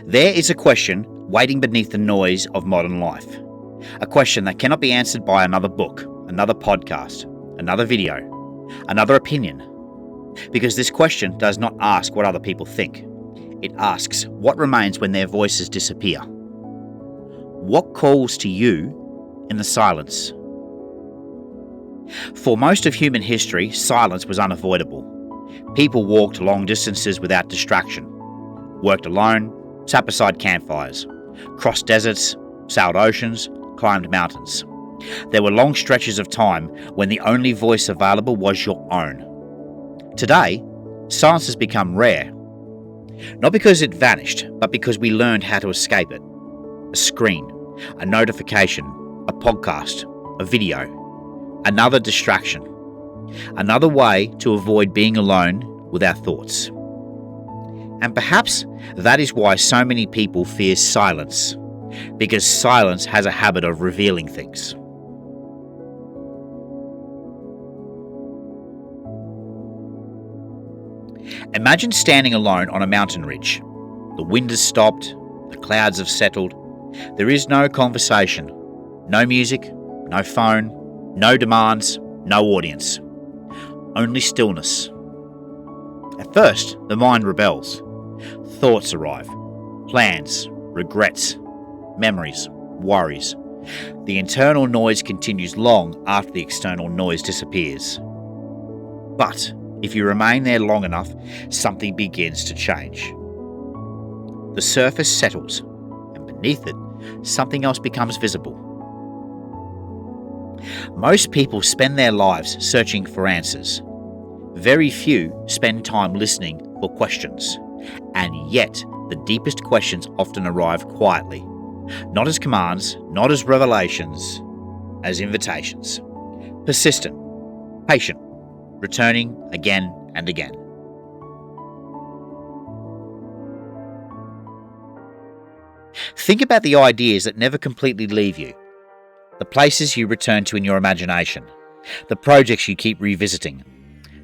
There is a question waiting beneath the noise of modern life. A question that cannot be answered by another book, another podcast, another video, another opinion. Because this question does not ask what other people think. It asks what remains when their voices disappear. What calls to you in the silence? For most of human history, silence was unavoidable. People walked long distances without distraction, worked alone, sat beside campfires, crossed deserts, sailed oceans, climbed mountains. There were long stretches of time when the only voice available was your own. Today, silence has become rare. Not because it vanished, but because we learned how to escape it. A screen, a notification, a podcast, a video, another distraction, another way to avoid being alone with our thoughts. And perhaps that is why so many people fear silence, because silence has a habit of revealing things. Imagine standing alone on a mountain ridge. The wind has stopped, the clouds have settled. There is no conversation, no music, no phone, no demands, no audience. Only stillness. At first, the mind rebels. Thoughts arrive. Plans, regrets, memories, worries. The internal noise continues long after the external noise disappears. But if you remain there long enough, something begins to change. The surface settles, and beneath it, something else becomes visible. Most people spend their lives searching for answers. Very few spend time listening for questions. And yet, the deepest questions often arrive quietly. Not as commands, not as revelations, as invitations. Persistent, patient, returning again and again. Think about the ideas that never completely leave you. The places you return to in your imagination, the projects you keep revisiting,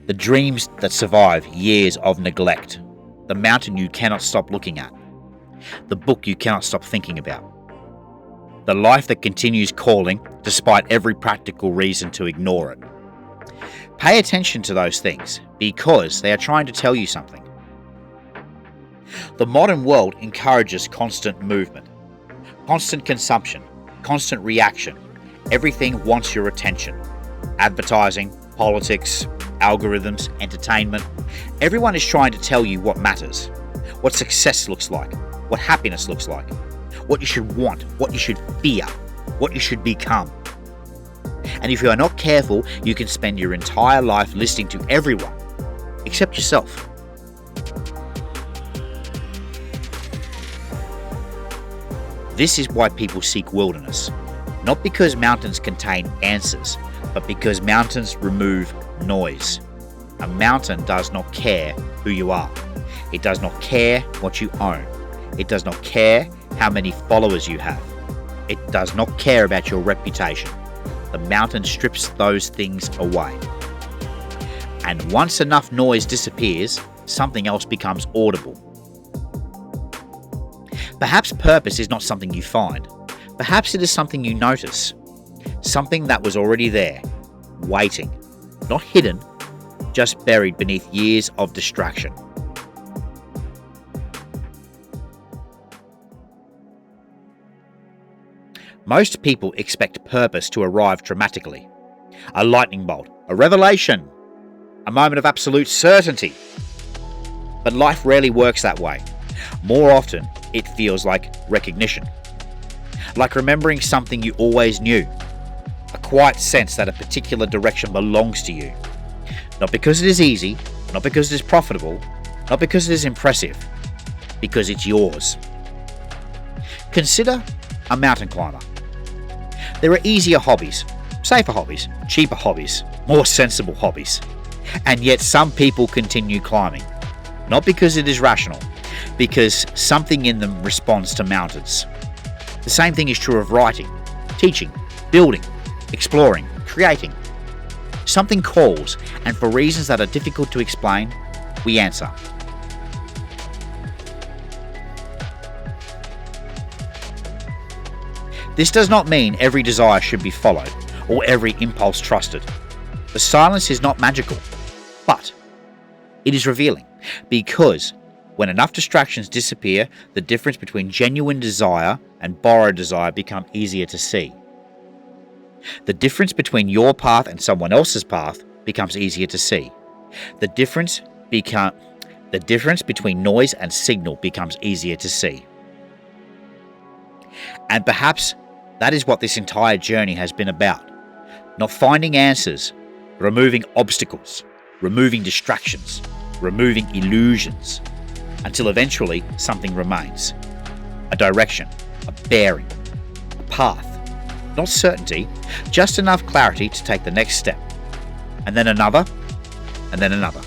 the dreams that survive years of neglect, the mountain you cannot stop looking at, the book you cannot stop thinking about, the life that continues calling despite every practical reason to ignore it. Pay attention to those things because they are trying to tell you something. The modern world encourages constant movement, constant consumption, constant reaction. Everything wants your attention. Advertising, politics, algorithms, entertainment. Everyone is trying to tell you what matters, what success looks like, what happiness looks like, what you should want, what you should fear, what you should become. And if you are not careful, you can spend your entire life listening to everyone except yourself. This is why people seek wilderness. Not because mountains contain answers, but because mountains remove noise. A mountain does not care who you are. It does not care what you own. It does not care how many followers you have. It does not care about your reputation. The mountain strips those things away. And once enough noise disappears, something else becomes audible. Perhaps purpose is not something you find. Perhaps it is something you notice. Something that was already there, waiting, not hidden, just buried beneath years of distraction. Most people expect purpose to arrive dramatically. A lightning bolt, a revelation, a moment of absolute certainty. But life rarely works that way. More often, it feels like recognition. Like remembering something you always knew. A quiet sense that a particular direction belongs to you. Not because it is easy, not because it is profitable, not because it is impressive, because it's yours. Consider a mountain climber. There are easier hobbies, safer hobbies, cheaper hobbies, more sensible hobbies. And yet some people continue climbing. Not because it is rational, because something in them responds to mountains. The same thing is true of writing, teaching, building, exploring, creating. Something calls, and for reasons that are difficult to explain, we answer. This does not mean every desire should be followed or every impulse trusted. The silence is not magical, but it is revealing, because when enough distractions disappear, the difference between genuine desire and borrowed desire becomes easier to see. The difference between your path and someone else's path becomes easier to see. The difference between noise and signal becomes easier to see. And perhaps that is what this entire journey has been about. Not finding answers, removing obstacles, removing distractions, removing illusions, until eventually something remains. A direction, a bearing, a path. Not certainty, just enough clarity to take the next step. And then another, and then another.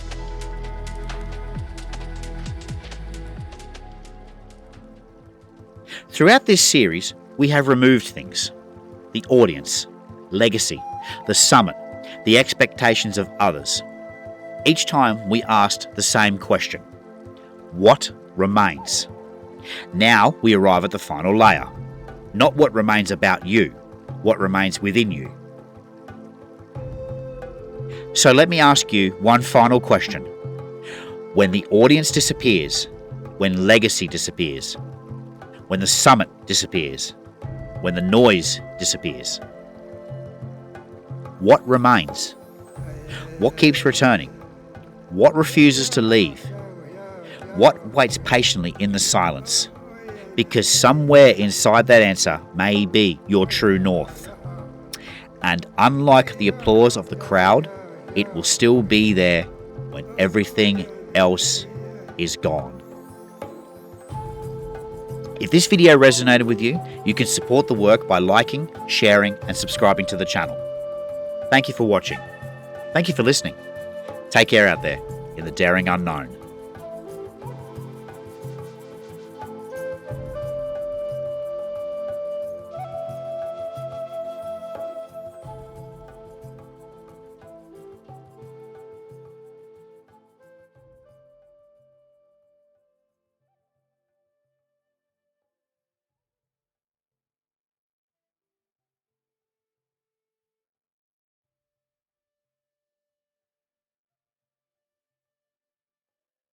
Throughout this series, we have removed things. The audience, legacy, the summit, the expectations of others. Each time we asked the same question. What remains? Now we arrive at the final layer. Not what remains about you, what remains within you. So let me ask you one final question. When the audience disappears, when legacy disappears, when the summit disappears, when the noise disappears, what remains? What keeps returning? What refuses to leave? What waits patiently in the silence? Because somewhere inside that answer may be your true north. And unlike the applause of the crowd, it will still be there when everything else is gone. If this video resonated with you, you can support the work by liking, sharing, and subscribing to the channel. Thank you for watching. Thank you for listening. Take care out there in the daring unknown.